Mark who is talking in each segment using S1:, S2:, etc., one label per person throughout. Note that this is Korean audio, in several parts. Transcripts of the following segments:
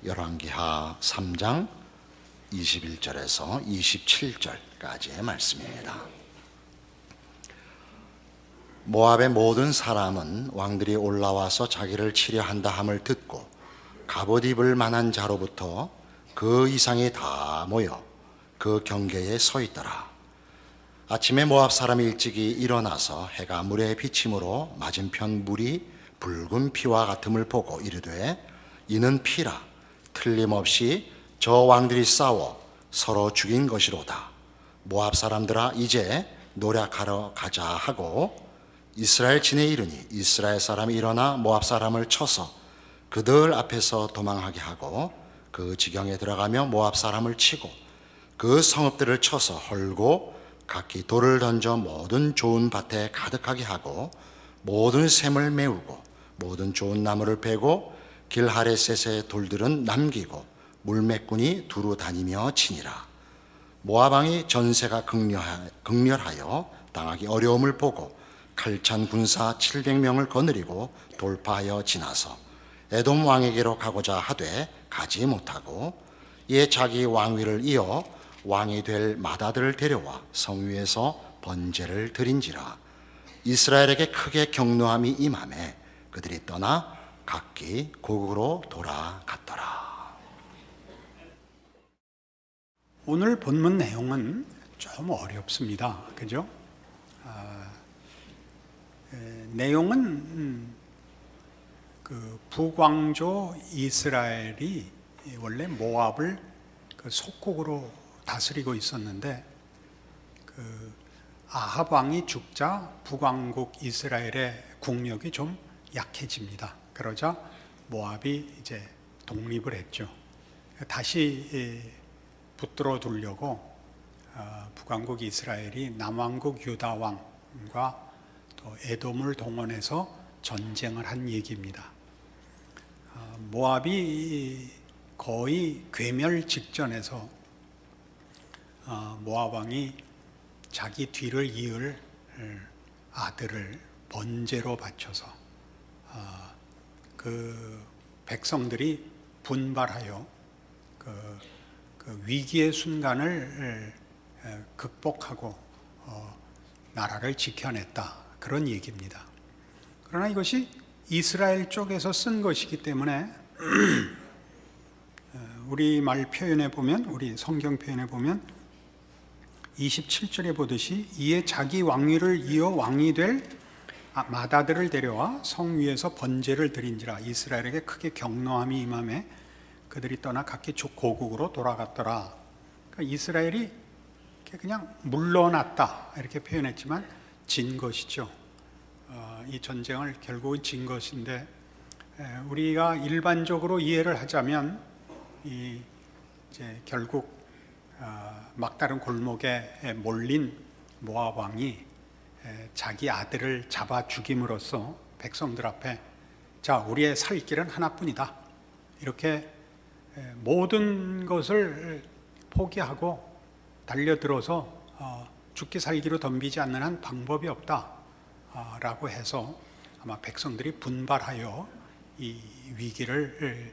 S1: 열왕기하 3장 21절에서 27절까지의 말씀입니다. 모압의 모든 사람은 왕들이 올라와서 자기를 치려 한다 함을 듣고 갑옷 입을 만한 자로부터 그 이상이 다 모여 그 경계에 서 있더라. 아침에 모압 사람이 일찍이 일어나서 해가 물에 비침으로 맞은편 물이 붉은 피와 같음을 보고 이르되 이는 피라. 틀림없이 저 왕들이 싸워 서로 죽인 것이로다. 모압 사람들아 이제 노략하러 가자 하고 이스라엘 진에 이르니 이스라엘 사람이 일어나 모압 사람을 쳐서 그들 앞에서 도망하게 하고 그 지경에 들어가며 모압 사람을 치고 그 성읍들을 쳐서 헐고 각기 돌을 던져 모든 좋은 밭에 가득하게 하고 모든 샘을 메우고 모든 좋은 나무를 베고 길하레셋의 돌들은 남기고 물매꾼이 두루 다니며 치니라. 모압 왕이 전세가 극렬하여 당하기 어려움을 보고 칼찬 군사 700명을 거느리고 돌파하여 지나서 에돔 왕에게로 가고자 하되 가지 못하고 이에 자기 왕위를 이어 왕이 될 맏아들을 데려와 성 위에서 번제를 드린지라. 이스라엘에게 크게 경노함이 임하매 그들이 떠나 각기 고국으로 돌아갔더라.
S2: 오늘 본문 내용은 좀 어렵습니다. 그죠? 내용은 그 북왕조 이스라엘이 원래 모압을 그 속국으로 다스리고 있었는데 그 아합 왕이 죽자 북왕국 이스라엘의 국력이 좀 약해집니다. 그러자 모압이 이제 독립을 했죠. 다시 붙들어 두려고 북왕국 이스라엘이 남왕국 유다 왕과 또 에돔을 동원해서 전쟁을 한 얘기입니다. 모압이 거의 괴멸 직전에서 모압 왕이 자기 뒤를 이을 아들을 번제로 바쳐서 그 백성들이 분발하여 그 위기의 순간을 극복하고 나라를 지켜냈다, 그런 얘기입니다. 그러나 이것이 이스라엘 쪽에서 쓴 것이기 때문에 우리 말 표현에 보면, 우리 성경 표현에 보면 27절에 보듯이 이에 자기 왕위를 이어 왕이 될 맏아들을 데려와 성 위에서 번제를 드린지라. 이스라엘에게 크게 경노함이 임하매 그들이 떠나 각기 고국으로 돌아갔더라. 그러니까 이스라엘이 그냥 물러났다 이렇게 표현했지만 진 것이죠. 이 전쟁을 결국은 진 것인데, 우리가 일반적으로 이해를 하자면 이제 결국 막다른 골목에 몰린 모압 왕이 자기 아들을 잡아 죽임으로써 백성들 앞에 자, 우리의 살 길은 하나뿐이다, 이렇게 모든 것을 포기하고 달려들어서 죽기 살기로 덤비지 않는 한 방법이 없다 라고 해서 아마 백성들이 분발하여 이 위기를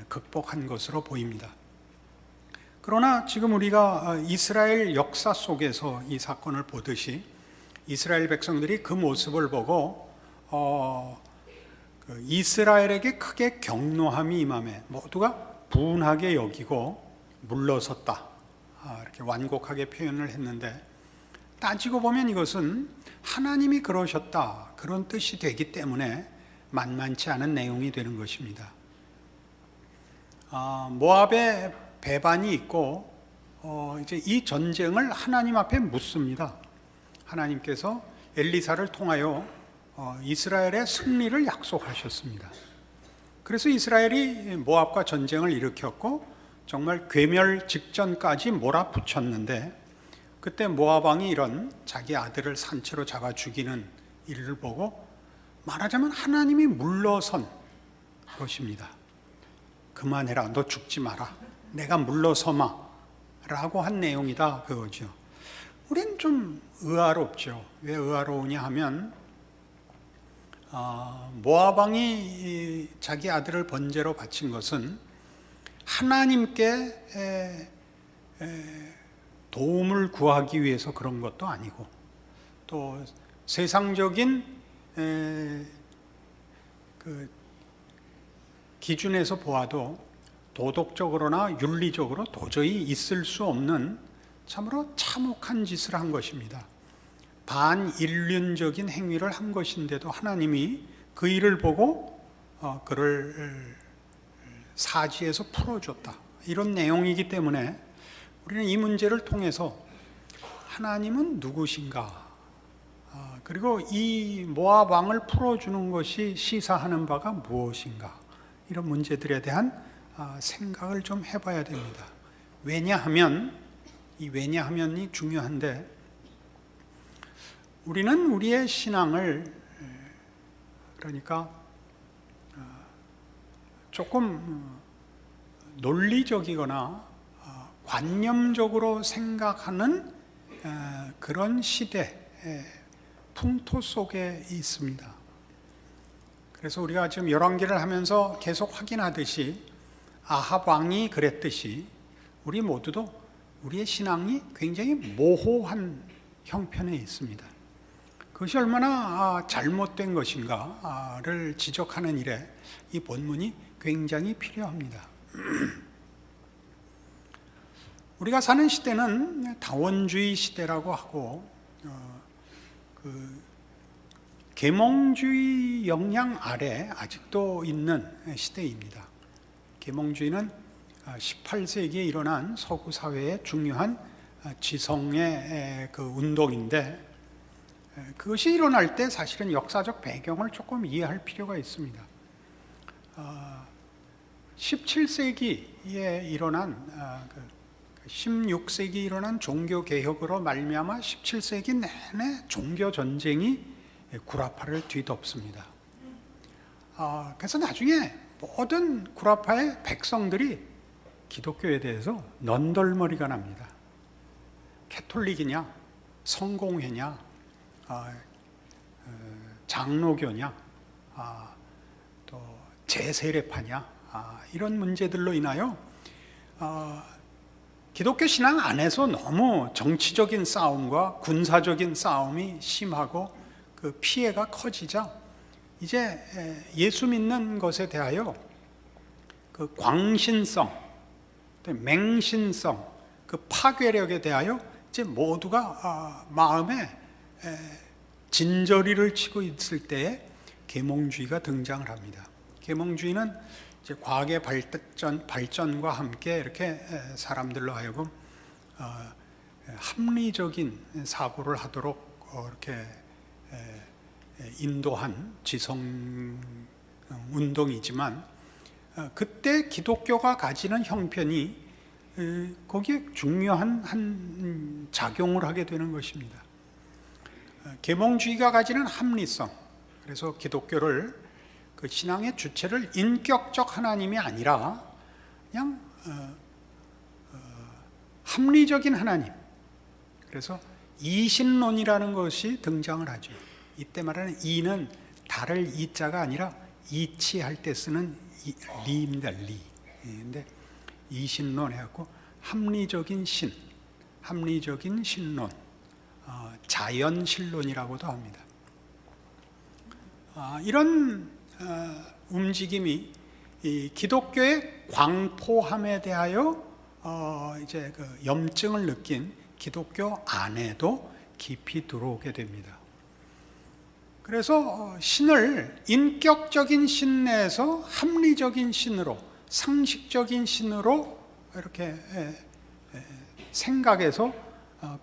S2: 극복한 것으로 보입니다. 그러나 지금 우리가 이스라엘 역사 속에서 이 사건을 보듯이 이스라엘 백성들이 그 모습을 보고 이스라엘에게 크게 경노함이 임하매 모두가 분하게 여기고 물러섰다, 이렇게 완곡하게 표현을 했는데, 따지고 보면 이것은 하나님이 그러셨다, 그런 뜻이 되기 때문에 만만치 않은 내용이 되는 것입니다. 모압에 배반이 있고 이제 이 전쟁을 하나님 앞에 묻습니다. 하나님께서 엘리사를 통하여 이스라엘의 승리를 약속하셨습니다. 그래서 이스라엘이 모압과 전쟁을 일으켰고 정말 괴멸 직전까지 몰아붙였는데, 그때 모압 왕이 이런 자기 아들을 산채로 잡아 죽이는 일을 보고 말하자면 하나님이 물러선 것입니다. 그만해라, 너 죽지 마라, 내가 물러서마 라고 한 내용이다, 그거죠. 우린 좀 의아롭죠. 왜 의아로우냐 하면 모압 왕이 자기 아들을 번제로 바친 것은 하나님께 도움을 구하기 위해서 그런 것도 아니고, 또 세상적인 그 기준에서 보아도 도덕적으로나 윤리적으로 도저히 있을 수 없는 참으로 참혹한 짓을 한 것입니다. 반인륜적인 행위를 한 것인데도 하나님이 그 일을 보고 그를 사지에서 풀어줬다, 이런 내용이기 때문에 우리는 이 문제를 통해서 하나님은 누구신가, 그리고 이 모압 왕을 풀어주는 것이 시사하는 바가 무엇인가, 이런 문제들에 대한 생각을 좀 해봐야 됩니다. 왜냐하면, 이 왜냐하면이 중요한데, 우리는 우리의 신앙을 그러니까 조금 논리적이거나 관념적으로 생각하는 그런 시대 풍토 속에 있습니다. 그래서 우리가 지금 열왕기를 하면서 계속 확인하듯이 아합 왕이 그랬듯이 우리 모두도 우리의 신앙이 굉장히 모호한 형편에 있습니다. 그것이 얼마나 잘못된 것인가를 지적하는 일에 이 본문이 굉장히 필요합니다. 우리가 사는 시대는 다원주의 시대라고 하고 그 계몽주의 영향 아래 아직도 있는 시대입니다. 계몽주의는 18세기에 일어난 서구 사회의 중요한 지성의 그 운동인데, 그것이 일어날 때 사실은 역사적 배경을 조금 이해할 필요가 있습니다. 17세기에 일어난 16세기 일어난 종교개혁으로 말미암아 17세기 내내 종교전쟁이 구라파를 뒤덮습니다. 그래서 나중에 모든 구라파의 백성들이 기독교에 대해서 넌덜머리가 납니다. 캐톨릭이냐, 성공회냐, 장로교냐, 또 제세례파냐, 이런 문제들로 인하여 기독교 신앙 안에서 너무 정치적인 싸움과 군사적인 싸움이 심하고 그 피해가 커지자 이제 예수 믿는 것에 대하여 그 광신성, 맹신성, 그 파괴력에 대하여 이제 모두가 마음에 진저리를 치고 있을 때에 계몽주의가 등장을 합니다. 계몽주의는 이제 과학의 발전과 함께 이렇게 사람들로 하여금 합리적인 사고를 하도록 이렇게 인도한 지성 운동이지만, 그때 기독교가 가지는 형편이 거기에 중요한 한 작용을 하게 되는 것입니다. 계몽주의가 가지는 합리성, 그래서 기독교를 그 신앙의 주체를 인격적 하나님이 아니라 그냥 합리적인 하나님, 그래서 이신론이라는 것이 등장을 하죠. 이때 말하는 이는 달을 이자가 아니라 이치할 때 쓰는 리입니다. 리. 근데 이신론 해갖고 합리적인 신, 합리적인 신론, 자연신론이라고도 합니다. 이런 움직임이 이 기독교의 광포함에 대하여 이제 그 염증을 느낀 기독교 안에도 깊이 들어오게 됩니다. 그래서 신을 인격적인 신 내에서 합리적인 신으로, 상식적인 신으로 이렇게 생각해서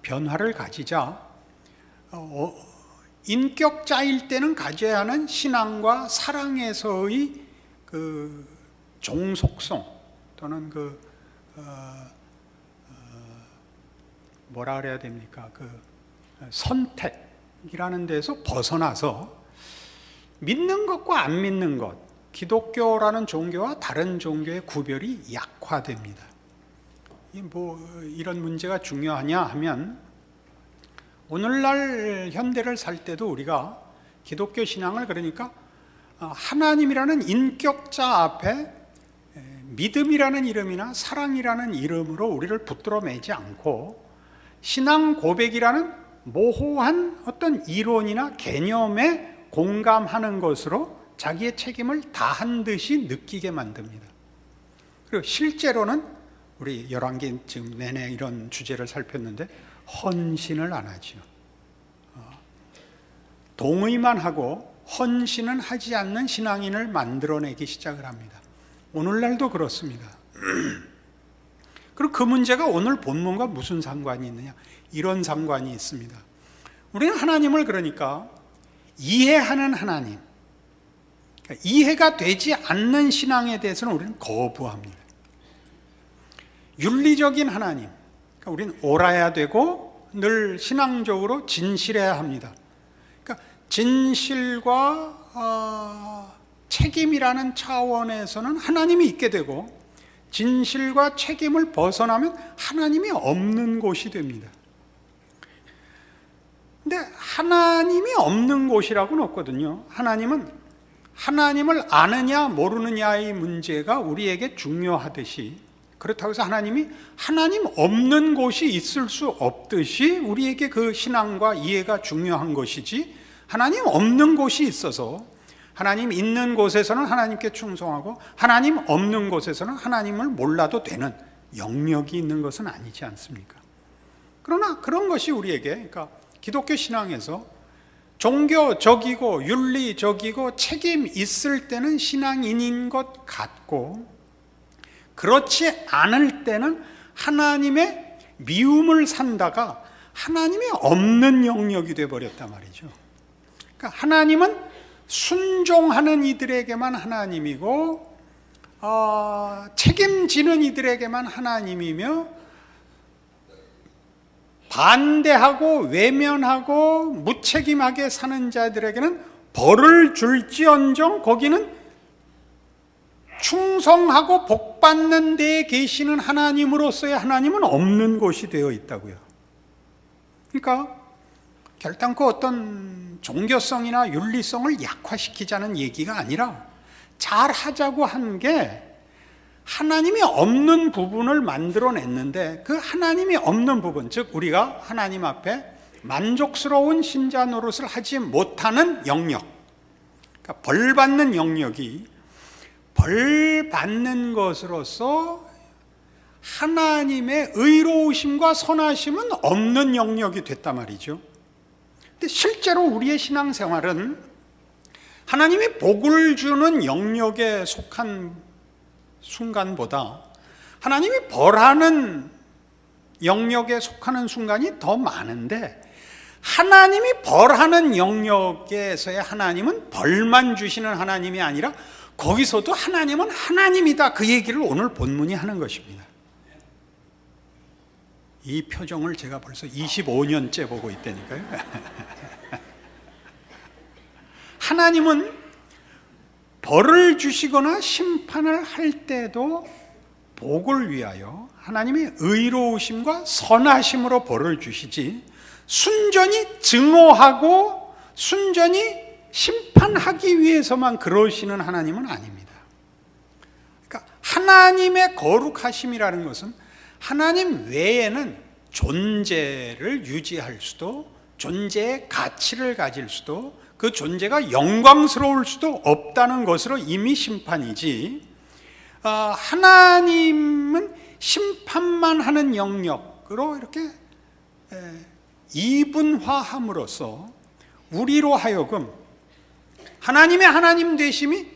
S2: 변화를 가지자, 인격자일 때는 가져야 하는 신앙과 사랑에서의 그 종속성 또는 그 뭐라 그래야 됩니까? 그 선택이라는 데서 벗어나서 믿는 것과 안 믿는 것, 기독교라는 종교와 다른 종교의 구별이 약화됩니다. 이런 문제가 중요하냐 하면, 오늘날 현대를 살 때도 우리가 기독교 신앙을 그러니까 하나님이라는 인격자 앞에 믿음이라는 이름이나 사랑이라는 이름으로 우리를 붙들어 매지 않고 신앙 고백이라는 모호한 어떤 이론이나 개념에 공감하는 것으로 자기의 책임을 다한 듯이 느끼게 만듭니다. 그리고 실제로는 우리 열왕기 지금 내내 이런 주제를 살폈는데 헌신을 안 하죠. 동의만 하고 헌신은 하지 않는 신앙인을 만들어내기 시작을 합니다. 오늘날도 그렇습니다. 그리고 그 문제가 오늘 본문과 무슨 상관이 있느냐? 이런 상관이 있습니다. 우리는 하나님을 그러니까 이해하는 하나님, 그러니까 이해가 되지 않는 신앙에 대해서는 우리는 거부합니다. 윤리적인 하나님, 그러니까 우리는 옳아야 되고 늘 신앙적으로 진실해야 합니다. 그러니까 진실과 책임이라는 차원에서는 하나님이 있게 되고 진실과 책임을 벗어나면 하나님이 없는 곳이 됩니다. 근데 하나님이 없는 곳이라고는 없거든요. 하나님은 하나님을 아느냐 모르느냐의 문제가 우리에게 중요하듯이, 그렇다고 해서 하나님이 하나님 없는 곳이 있을 수 없듯이 우리에게 그 신앙과 이해가 중요한 것이지, 하나님 없는 곳이 있어서 하나님 있는 곳에서는 하나님께 충성하고 하나님 없는 곳에서는 하나님을 몰라도 되는 영역이 있는 것은 아니지 않습니까? 그러나 그런 것이 우리에게, 그러니까 기독교 신앙에서 종교적이고 윤리적이고 책임 있을 때는 신앙인인 것 같고, 그렇지 않을 때는 하나님의 미움을 산다가 하나님이 없는 영역이 되어버렸단 말이죠. 그러니까 하나님은 순종하는 이들에게만 하나님이고 책임지는 이들에게만 하나님이며, 반대하고 외면하고 무책임하게 사는 자들에게는 벌을 줄지언정 거기는 충성하고 복받는 데에 계시는 하나님으로서의 하나님은 없는 곳이 되어 있다고요. 그러니까 결단코 어떤 종교성이나 윤리성을 약화시키자는 얘기가 아니라 잘하자고 한 게 하나님이 없는 부분을 만들어냈는데, 그 하나님이 없는 부분, 즉 우리가 하나님 앞에 만족스러운 신자 노릇을 하지 못하는 영역, 그러니까 벌 받는 영역이 벌 받는 것으로서 하나님의 의로우심과 선하심은 없는 영역이 됐단 말이죠. 근데 실제로 우리의 신앙생활은 하나님이 복을 주는 영역에 속한 순간보다 하나님이 벌하는 영역에 속하는 순간이 더 많은데, 하나님이 벌하는 영역에서의 하나님은 벌만 주시는 하나님이 아니라 거기서도 하나님은 하나님이다, 그 얘기를 오늘 본문이 하는 것입니다. 이 표정을 제가 벌써 25년째 보고 있다니까요. 하나님은 벌을 주시거나 심판을 할 때도 복을 위하여 하나님의 의로우심과 선하심으로 벌을 주시지, 순전히 증오하고 순전히 심판하기 위해서만 그러시는 하나님은 아닙니다. 그러니까 하나님의 거룩하심이라는 것은 하나님 외에는 존재를 유지할 수도, 존재의 가치를 가질 수도, 그 존재가 영광스러울 수도 없다는 것으로 이미 심판이지, 하나님은 심판만 하는 영역으로 이렇게 이분화함으로써 우리로 하여금 하나님의 하나님 되심이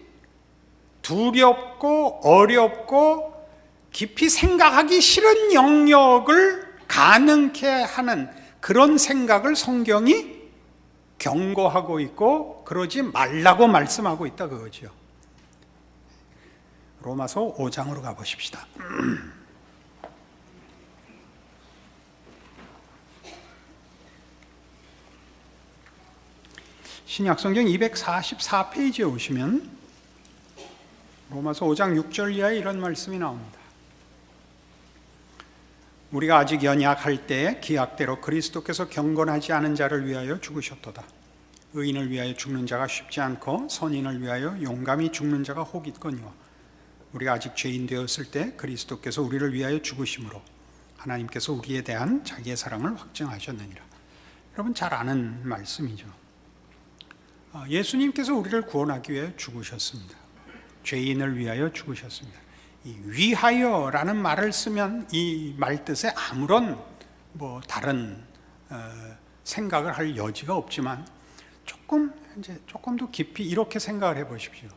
S2: 두렵고 어렵고 깊이 생각하기 싫은 영역을 가능케 하는 그런 생각을 성경이 경고하고 있고 그러지 말라고 말씀하고 있다, 그거죠. 로마서 5장으로 가보십시다. 신약성경 244페이지에 오시면 로마서 5장 6절 이하에 이런 말씀이 나옵니다. 우리가 아직 연약할 때에 기약대로 그리스도께서 경건하지 않은 자를 위하여 죽으셨도다. 의인을 위하여 죽는 자가 쉽지 않고 선인을 위하여 용감히 죽는 자가 혹 있거니와 우리가 아직 죄인 되었을 때 그리스도께서 우리를 위하여 죽으심으로 하나님께서 우리에 대한 자기의 사랑을 확증하셨느니라. 여러분 잘 아는 말씀이죠. 예수님께서 우리를 구원하기 위해 죽으셨습니다. 죄인을 위하여 죽으셨습니다. 이 위하여라는 말을 쓰면 이 말 뜻에 아무런 다른 생각을 할 여지가 없지만 조금 더 깊이 이렇게 생각을 해보십시오.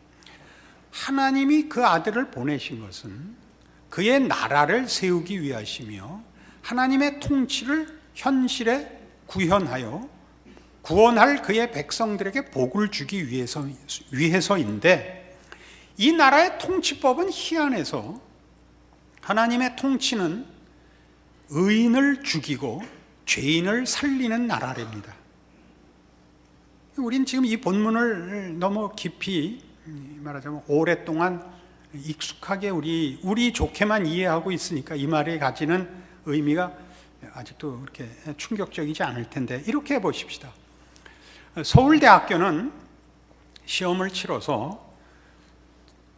S2: 하나님이 그 아들을 보내신 것은 그의 나라를 세우기 위하시며 하나님의 통치를 현실에 구현하여 구원할 그의 백성들에게 복을 주기 위해서인데, 이 나라의 통치법은 희한해서 하나님의 통치는 의인을 죽이고 죄인을 살리는 나라랍니다. 우린 지금 이 본문을 너무 깊이 말하자면 오랫동안 익숙하게 우리 좋게만 이해하고 있으니까 이 말이 가지는 의미가 아직도 그렇게 충격적이지 않을 텐데, 이렇게 해보십시다. 서울대학교는 시험을 치러서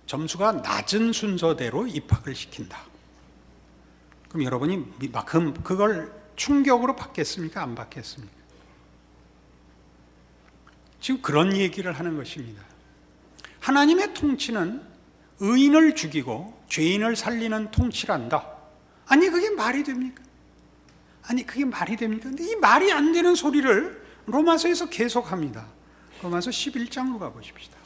S2: 점수가 낮은 순서대로 입학을 시킨다. 그럼 여러분이 그걸 충격으로 받겠습니까? 안 받겠습니까? 지금 그런 얘기를 하는 것입니다. 하나님의 통치는 의인을 죽이고 죄인을 살리는 통치란다. 아니 그게 말이 됩니까? 근데 이 말이 안 되는 소리를 로마서에서 계속합니다. 로마서 11장으로 가보십시다.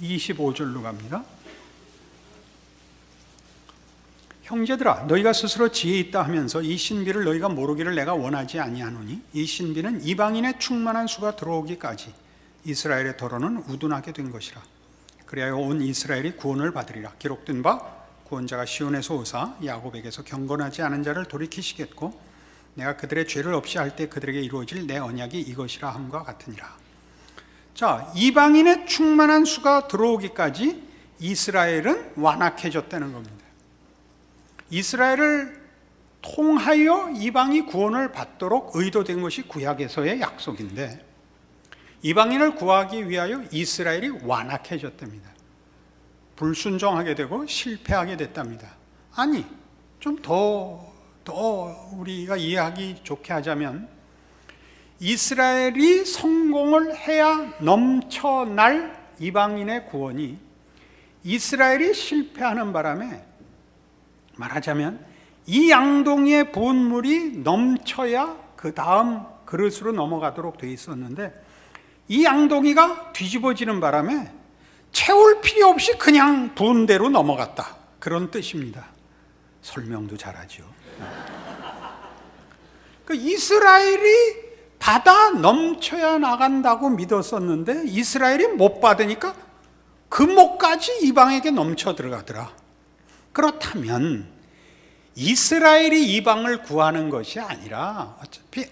S2: (25절로) 갑니다. 형제들아, 너희가 스스로 지혜 있다 하면서 이 신비를 너희가 모르기를 내가 원하지 아니하노니, 이 신비는 이방인의 충만한 수가 들어오기까지 이스라엘의 더러는 우둔하게 된 것이라. 그리하여 온 이스라엘이 구원을 받으리라. 기록된 바 구원자가 시온에서 오사 야곱에게서 경건하지 않은 자를 돌이키시겠고, 내가 그들의 죄를 없이 할 때 그들에게 이루어질 내 언약이 이것이라 함과 같으니라. 자, 이방인의 충만한 수가 들어오기까지 이스라엘은 완악해졌다는 겁니다. 이스라엘을 통하여 이방이 구원을 받도록 의도된 것이 구약에서의 약속인데, 이방인을 구하기 위하여 이스라엘이 완악해졌답니다. 불순종하게 되고 실패하게 됐답니다. 아니, 좀 더 우리가 이해하기 좋게 하자면, 이스라엘이 성공을 해야 넘쳐날 이방인의 구원이 이스라엘이 실패하는 바람에, 말하자면 이 양동이의 부은 물이 넘쳐야 그 다음 그릇으로 넘어가도록 돼 있었는데, 이 양동이가 뒤집어지는 바람에 채울 필요 없이 그냥 부은 대로 넘어갔다, 그런 뜻입니다. 설명도 잘하죠. 그 이스라엘이 받아 넘쳐야 나간다고 믿었었는데 이스라엘이 못 받으니까 그 목까지 이방에게 넘쳐 들어가더라. 그렇다면 이스라엘이 이방을 구하는 것이 아니라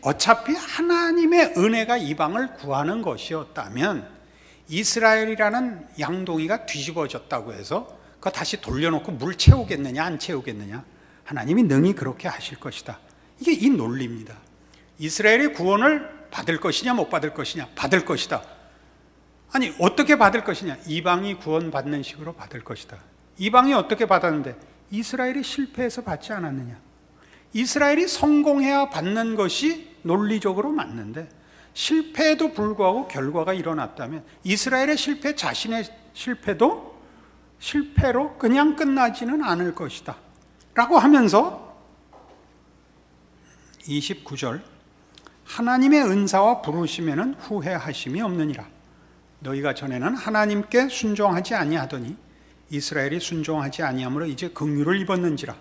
S2: 어차피 하나님의 은혜가 이방을 구하는 것이었다면, 이스라엘이라는 양동이가 뒤집어졌다고 해서 그거 다시 돌려놓고 물 채우겠느냐 안 채우겠느냐? 하나님이 능히 그렇게 하실 것이다. 이게 이 논리입니다. 이스라엘이 구원을 받을 것이냐 못 받을 것이냐? 받을 것이다. 아니 어떻게 받을 것이냐? 이방이 구원받는 식으로 받을 것이다. 이방이 어떻게 받았는데? 이스라엘이 실패해서 받지 않았느냐? 이스라엘이 성공해야 받는 것이 논리적으로 맞는데, 실패에도 불구하고 결과가 일어났다면 이스라엘의 실패 자신의 실패도 실패로 그냥 끝나지는 않을 것이다 라고 하면서 29절, 하나님의 은사와 부르심에는 후회하심이 없느니라. 너희가 전에는 하나님께 순종하지 아니하더니 이스라엘이 순종하지 아니함으로 이제 긍휼을 입었는지라.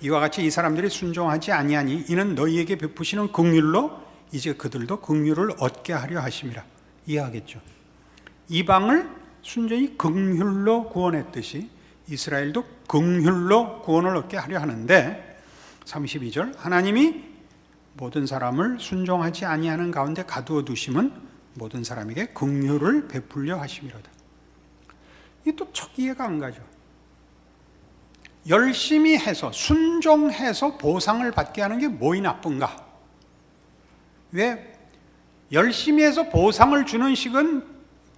S2: 이와 같이 이 사람들이 순종하지 아니하니 이는 너희에게 베푸시는 긍휼로 이제 그들도 긍휼을 얻게 하려 하심이라. 이해하겠죠? 이방을 순전히 긍휼로 구원했듯이 이스라엘도 긍휼로 구원을 얻게 하려 하는데, 32절, 하나님이 모든 사람을 순종하지 아니하는 가운데 가두어 두심은 모든 사람에게 긍휼을 베풀려 하심이로다. 이게 또 척 이해가 안 가죠. 열심히 해서 순종해서 보상을 받게 하는 게 뭐이 나쁜가? 왜? 열심히 해서 보상을 주는 식은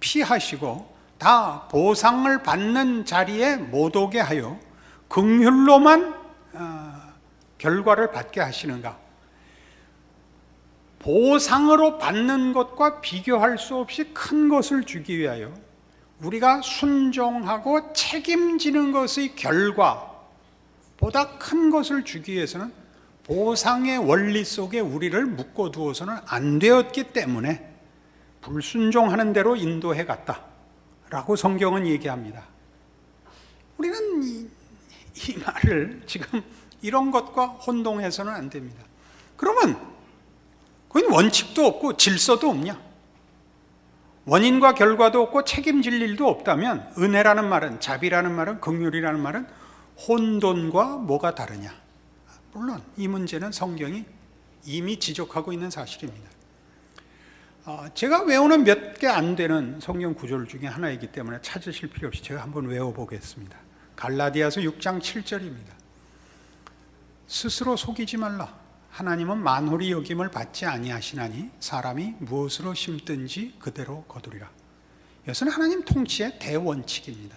S2: 피하시고 다 보상을 받는 자리에 못 오게 하여 긍휼로만 결과를 받게 하시는가? 보상으로 받는 것과 비교할 수 없이 큰 것을 주기 위하여 우리가 순종하고 책임지는 것의 결과보다 큰 것을 주기 위해서는 보상의 원리 속에 우리를 묶어두어서는 안 되었기 때문에 불순종하는 대로 인도해 갔다라고 성경은 얘기합니다. 우리는 이 말을 지금 이런 것과 혼동해서는 안 됩니다. 그러면 그건 원칙도 없고 질서도 없냐? 원인과 결과도 없고 책임질 일도 없다면 은혜라는 말은, 자비라는 말은, 긍휼이라는 말은 혼돈과 뭐가 다르냐? 물론 이 문제는 성경이 이미 지적하고 있는 사실입니다. 제가 외우는 몇 개 안 되는 성경 구절 중에 하나이기 때문에 찾으실 필요 없이 제가 한번 외워보겠습니다. 갈라디아서 6장 7절입니다. 스스로 속이지 말라. 하나님은 만홀히 여김을 받지 아니하시나니 사람이 무엇으로 심든지 그대로 거두리라. 이것은 하나님 통치의 대원칙입니다.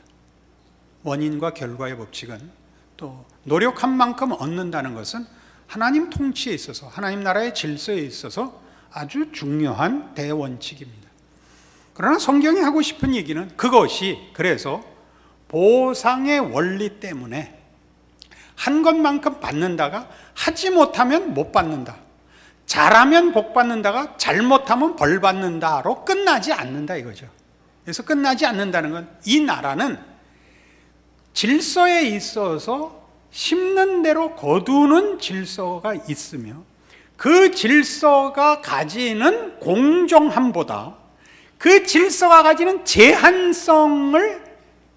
S2: 원인과 결과의 법칙은, 또 노력한 만큼 얻는다는 것은 하나님 통치에 있어서, 하나님 나라의 질서에 있어서 아주 중요한 대원칙입니다. 그러나 성경이 하고 싶은 얘기는 그것이, 그래서 보상의 원리 때문에 한 것만큼 받는다가 하지 못하면 못 받는다, 잘하면 복 받는다가 잘못하면 벌 받는다로 끝나지 않는다 이거죠. 그래서 끝나지 않는다는 건 이 나라는 질서에 있어서 심는 대로 거두는 질서가 있으며 그 질서가 가지는 공정함보다 그 질서가 가지는 제한성을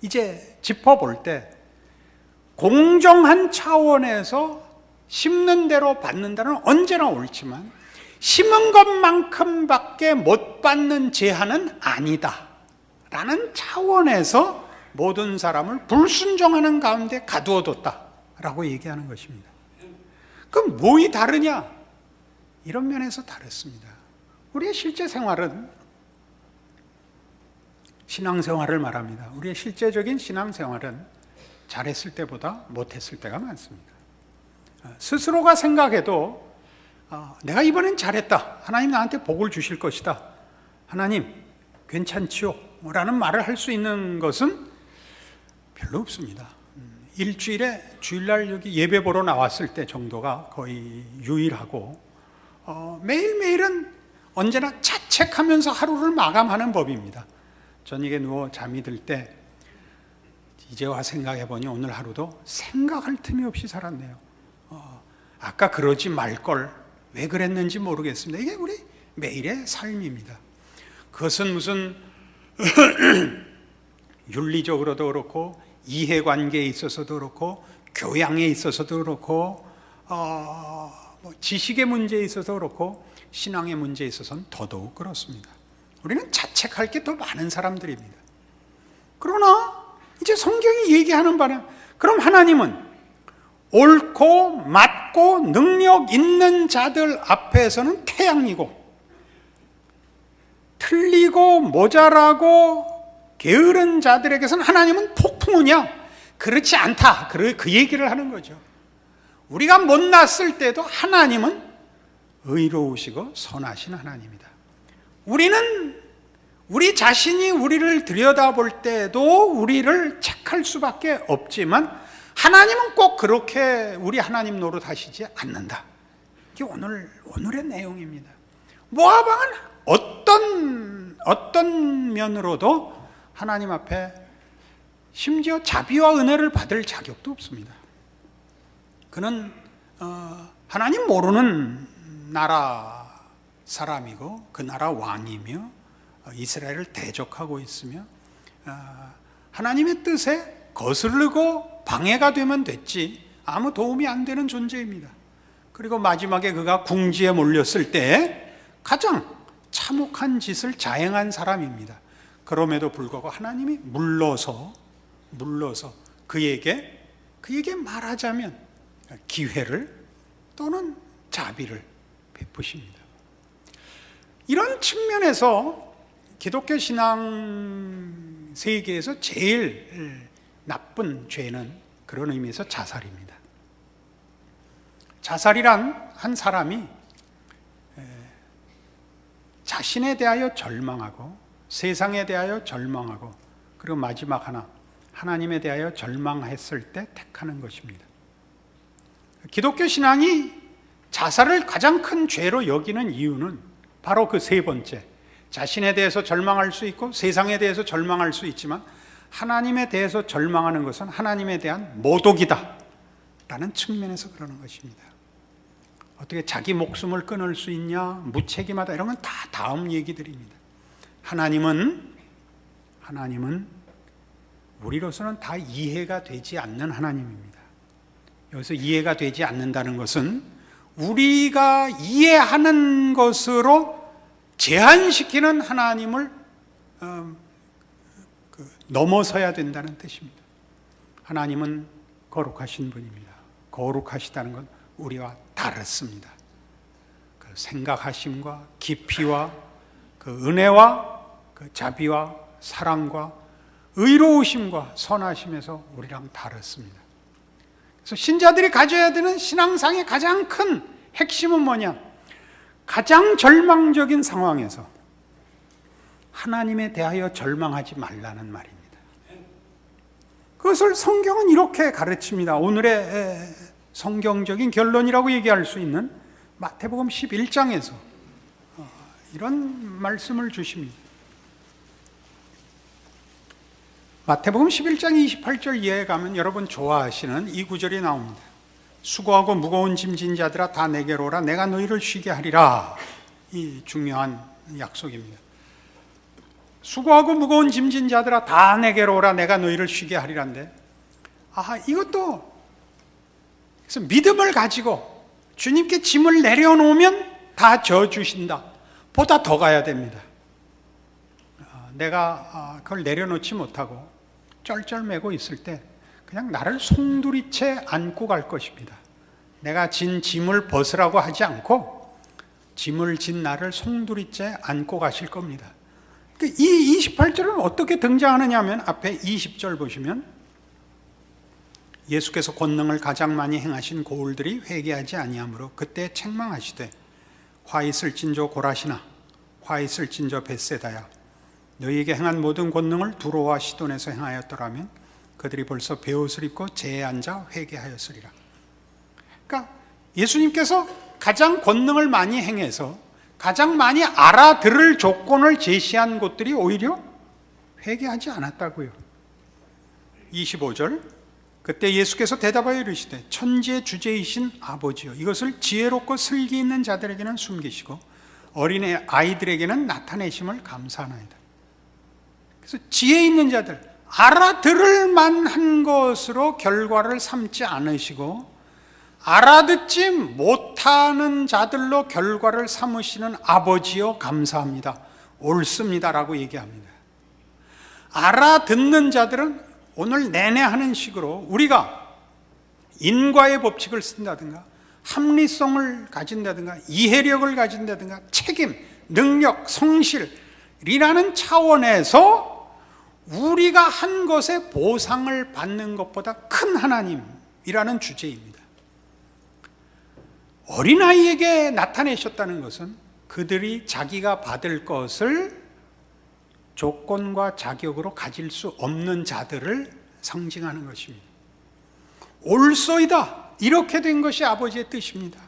S2: 이제 짚어볼 때 공정한 차원에서 심는 대로 받는다는 언제나 옳지만 심은 것만큼밖에 못 받는 제한은 아니다 라는 차원에서 모든 사람을 불순종하는 가운데 가두어뒀다라고 얘기하는 것입니다. 그럼 뭐이 다르냐? 이런 면에서 다릅니다. 우리의 실제 생활은, 신앙생활을 말합니다. 우리의 실제적인 신앙생활은 잘했을 때보다 못했을 때가 많습니다. 스스로가 생각해도 내가 이번엔 잘했다, 하나님 나한테 복을 주실 것이다, 하나님 괜찮지요? 라는 말을 할 수 있는 것은 별로 없습니다. 일주일에 주일날 여기 예배 보러 나왔을 때 정도가 거의 유일하고, 매일매일은 언제나 자책하면서 하루를 마감하는 법입니다. 저녁에 누워 잠이 들 때 이제 와 생각해보니 오늘 하루도 생각할 틈이 없이 살았네요. 아까 그러지 말걸, 왜 그랬는지 모르겠습니다. 이게 우리 매일의 삶입니다. 그것은 무슨 윤리적으로도 그렇고 이해관계에 있어서도 그렇고 교양에 있어서도 그렇고 지식의 문제에 있어서 그렇고 신앙의 문제에 있어서는 더더욱 그렇습니다. 우리는 자책할 게 더 많은 사람들입니다. 그러나 이제 성경이 얘기하는 바는, 그럼 하나님은 옳고 맞고 능력 있는 자들 앞에서는 태양이고 틀리고 모자라고 게으른 자들에게서는 하나님은 폭풍우냐? 그렇지 않다. 그 얘기를 하는 거죠. 우리가 못났을 때도 하나님은 의로우시고 선하신 하나님이다. 우리는 우리 자신이 우리를 들여다볼 때도 우리를 책할 수밖에 없지만 하나님은 꼭 그렇게 우리 하나님 노릇하시지 않는다. 이게 오늘의 내용입니다. 모압 왕은 어떤 면으로도 하나님 앞에 심지어 자비와 은혜를 받을 자격도 없습니다. 그는 하나님 모르는 나라 사람이고 그 나라 왕이며 이스라엘을 대적하고 있으며 하나님의 뜻에 거스르고 방해가 되면 됐지 아무 도움이 안 되는 존재입니다. 그리고 마지막에 그가 궁지에 몰렸을 때 가장 참혹한 짓을 자행한 사람입니다. 그럼에도 불구하고 하나님이 물러서 그에게 말하자면 기회를 또는 자비를 베푸십니다. 이런 측면에서 기독교 신앙 세계에서 제일 나쁜 죄는 그런 의미에서 자살입니다. 자살이란 한 사람이 자신에 대하여 절망하고 세상에 대하여 절망하고 그리고 마지막 하나 하나님에 대하여 절망했을 때 택하는 것입니다. 기독교 신앙이 자살을 가장 큰 죄로 여기는 이유는 바로 그 세 번째, 자신에 대해서 절망할 수 있고 세상에 대해서 절망할 수 있지만 하나님에 대해서 절망하는 것은 하나님에 대한 모독이다 라는 측면에서 그러는 것입니다. 어떻게 자기 목숨을 끊을 수 있냐, 무책임하다, 이런 건 다 다음 얘기들입니다. 하나님은 우리로서는 다 이해가 되지 않는 하나님입니다. 여기서 이해가 되지 않는다는 것은 우리가 이해하는 것으로 제한시키는 하나님을 넘어서야 된다는 뜻입니다. 하나님은 거룩하신 분입니다. 거룩하시다는 건 우리와 다릅니다. 그 생각하심과 깊이와 그 은혜와 그 자비와 사랑과 의로우심과 선하심에서 우리랑 다릅니다. 그래서 신자들이 가져야 되는 신앙상의 가장 큰 핵심은 뭐냐? 가장 절망적인 상황에서 하나님에 대하여 절망하지 말라는 말입니다. 그것을 성경은 이렇게 가르칩니다. 오늘의 성경적인 결론이라고 얘기할 수 있는 마태복음 11장에서 이런 말씀을 주십니다. 마태복음 11장 28절 이하에 가면 여러분 좋아하시는 이 구절이 나옵니다. 수고하고 무거운 짐진 자들아 다 내게로 오라 내가 너희를 쉬게 하리라. 이 중요한 약속입니다. 수고하고 무거운 짐진 자들아 다 내게로 오라 내가 너희를 쉬게 하리라인데, 이것도 그래서 믿음을 가지고 주님께 짐을 내려놓으면 다 져주신다 보다 더 가야 됩니다. 내가 그걸 내려놓지 못하고 쩔쩔매고 있을 때 그냥 나를 송두리째 안고 갈 것입니다. 내가 진 짐을 벗으라고 하지 않고 짐을 진 나를 송두리째 안고 가실 겁니다. 이 28절은 어떻게 등장하느냐 하면 앞에 20절 보시면 예수께서 권능을 가장 많이 행하신 고울들이 회개하지 아니하므로 그때 책망하시되 화 있을진저 고라시나 화 있을진저 벳세다야 너희에게 행한 모든 권능을 두로와 시돈에서 행하였더라면 그들이 벌써 베옷을 입고 제에 앉아 회개하였으리라. 그러니까 예수님께서 가장 권능을 많이 행해서 가장 많이 알아들을 조건을 제시한 곳들이 오히려 회개하지 않았다고요. 25절 그때 예수께서 대답하여 이르시되 천지의 주제이신 아버지여 이것을 지혜롭고 슬기 있는 자들에게는 숨기시고 어린애 아이들에게는 나타내심을 감사하나이다. 그래서 지혜 있는 자들, 알아들을 만한 것으로 결과를 삼지 않으시고 알아듣지 못하는 자들로 결과를 삼으시는 아버지여 감사합니다, 옳습니다라고 얘기합니다. 알아듣는 자들은 오늘 내내 하는 식으로 우리가 인과의 법칙을 쓴다든가 합리성을 가진다든가 이해력을 가진다든가 책임, 능력, 성실이라는 차원에서 우리가 한 것의 보상을 받는 것보다 큰 하나님이라는 주제입니다. 어린아이에게 나타내셨다는 것은 그들이 자기가 받을 것을 조건과 자격으로 가질 수 없는 자들을 상징하는 것입니다. 옳소이다, 이렇게 된 것이 아버지의 뜻입니다.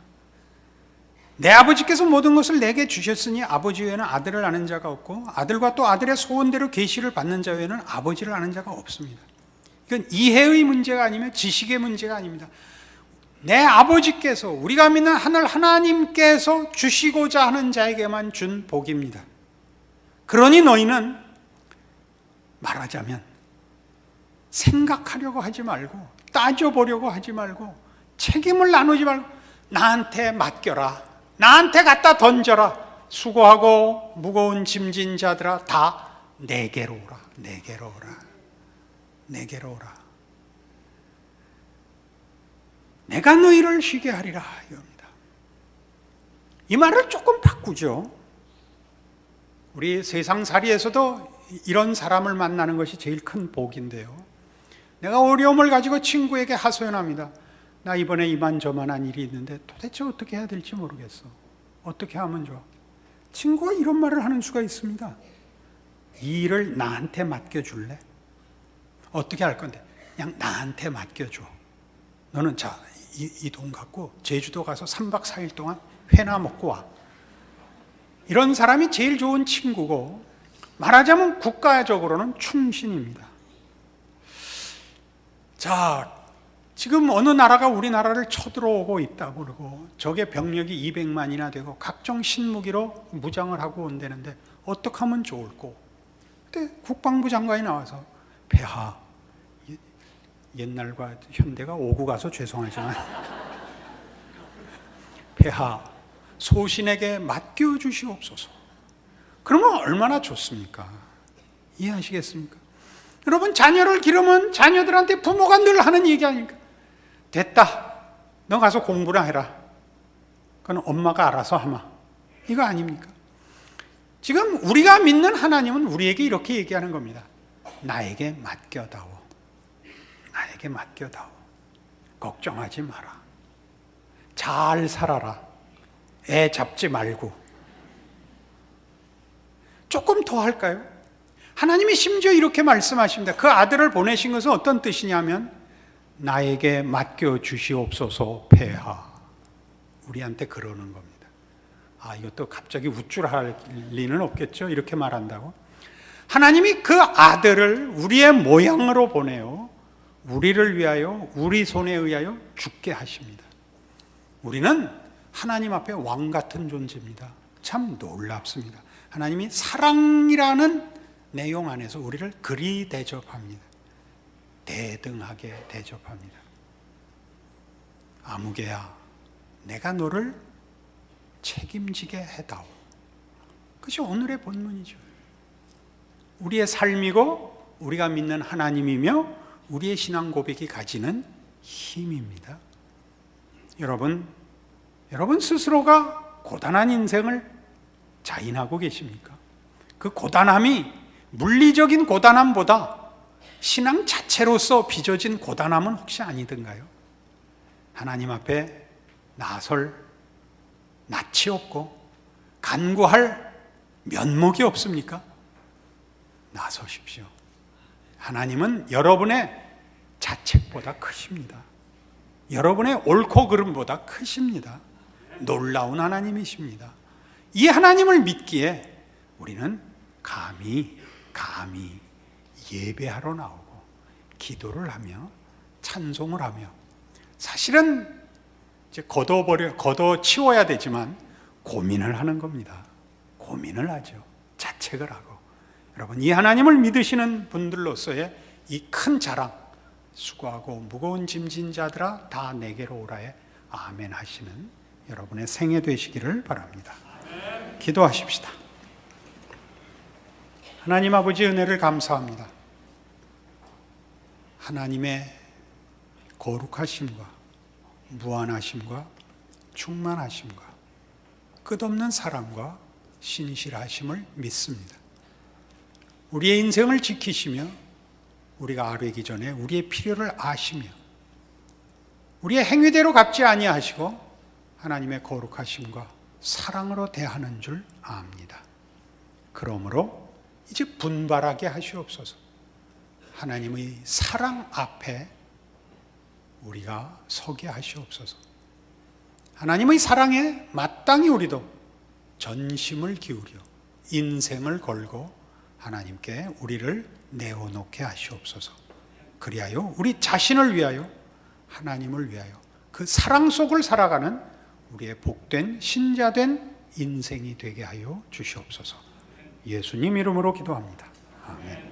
S2: 내 아버지께서 모든 것을 내게 주셨으니 아버지 외에는 아들을 아는 자가 없고 아들과 또 아들의 소원대로 계시를 받는 자 외에는 아버지를 아는 자가 없습니다. 이건 이해의 문제가 아니면 지식의 문제가 아닙니다. 내 아버지께서, 우리가 믿는 하늘 하나님께서 주시고자 하는 자에게만 준 복입니다. 그러니 너희는 말하자면 생각하려고 하지 말고 따져보려고 하지 말고 책임을 나누지 말고 나한테 맡겨라, 나한테 갖다 던져라. 수고하고 무거운 짐진 자들아 다 내게로 오라, 내게로 오라, 내게로 오라. 내가 너희를 쉬게 하리라 이겁니다. 이 말을 조금 바꾸죠. 우리 세상살이에서도 이런 사람을 만나는 것이 제일 큰 복인데요. 내가 어려움을 가지고 친구에게 하소연합니다. 나 이번에 이만저만한 일이 있는데 도대체 어떻게 해야 될지 모르겠어. 어떻게 하면 좋아? 친구가 이런 말을 하는 수가 있습니다. 이 일을 나한테 맡겨줄래? 어떻게 할 건데? 그냥 나한테 맡겨줘. 너는 자, 이 돈 갖고 제주도 가서 3박 4일 동안 회나 먹고 와. 이런 사람이 제일 좋은 친구고, 말하자면 국가적으로는 충신입니다. 자, 지금 어느 나라가 우리나라를 쳐들어오고 있다고 그러고 적의 병력이 200만이나 되고 각종 신무기로 무장을 하고 온다는데 어떻게 하면 좋을꼬? 그때 국방부 장관이 나와서 폐하, 옛날과 현대가 오고 가서 죄송하지만 폐하, 소신에게 맡겨주시옵소서. 그러면 얼마나 좋습니까? 이해하시겠습니까? 여러분, 자녀를 기르면 자녀들한테 부모가 늘 하는 얘기 아닙니까? 됐다, 너 가서 공부나 해라. 그건 엄마가 알아서 하마. 이거 아닙니까? 지금 우리가 믿는 하나님은 우리에게 이렇게 얘기하는 겁니다. 나에게 맡겨다오. 나에게 맡겨다오. 걱정하지 마라. 잘 살아라. 애 잡지 말고. 조금 더 할까요? 하나님이 심지어 이렇게 말씀하십니다. 그 아들을 보내신 것은 어떤 뜻이냐면 나에게 맡겨주시옵소서 폐하. 우리한테 그러는 겁니다. 아, 이것도 갑자기 우쭐할 리는 없겠죠? 이렇게 말한다고. 하나님이 그 아들을 우리의 모양으로 보내요. 우리를 위하여, 우리 손에 의하여 죽게 하십니다. 우리는 하나님 앞에 왕 같은 존재입니다. 참 놀랍습니다. 하나님이 사랑이라는 내용 안에서 우리를 그리 대접합니다. 대등하게 대접합니다. 아무개야, 내가 너를 책임지게 해다오. 그것이 오늘의 본문이죠. 우리의 삶이고 우리가 믿는 하나님이며 우리의 신앙 고백이 가지는 힘입니다. 여러분 스스로가 고단한 인생을 자인하고 계십니까? 그 고단함이 물리적인 고단함보다 신앙 자체로서 빚어진 고단함은 혹시 아니던가요? 하나님 앞에 나설 낯이 없고 간구할 면목이 없습니까? 나서십시오. 하나님은 여러분의 자책보다 크십니다. 여러분의 옳고 그름보다 크십니다. 놀라운 하나님이십니다. 이 하나님을 믿기에 우리는 감히 예배하러 나오고 기도를 하며 찬송을 하며, 사실은 이제 걷어치워야 되지만 고민을 하는 겁니다. 고민을 하죠. 자책을 하고. 여러분, 이 하나님을 믿으시는 분들로서의 이 큰 자랑, 수고하고 무거운 짐진 자들아 다 내게로 오라에 아멘 하시는 여러분의 생애 되시기를 바랍니다. 기도하십시다. 하나님 아버지, 은혜를 감사합니다. 하나님의 거룩하심과 무한하심과 충만하심과 끝없는 사랑과 신실하심을 믿습니다. 우리의 인생을 지키시며 우리가 아뢰기 전에 우리의 필요를 아시며 우리의 행위대로 갚지 아니하시고 하나님의 거룩하심과 사랑으로 대하는 줄 압니다. 그러므로 이제 분발하게 하시옵소서. 하나님의 사랑 앞에 우리가 서게 하시옵소서. 하나님의 사랑에 마땅히 우리도 전심을 기울여 인생을 걸고 하나님께 우리를 내어놓게 하시옵소서. 그리하여 우리 자신을 위하여, 하나님을 위하여 그 사랑 속을 살아가는 우리의 복된 신자된 인생이 되게 하여 주시옵소서. 예수님 이름으로 기도합니다. 아멘.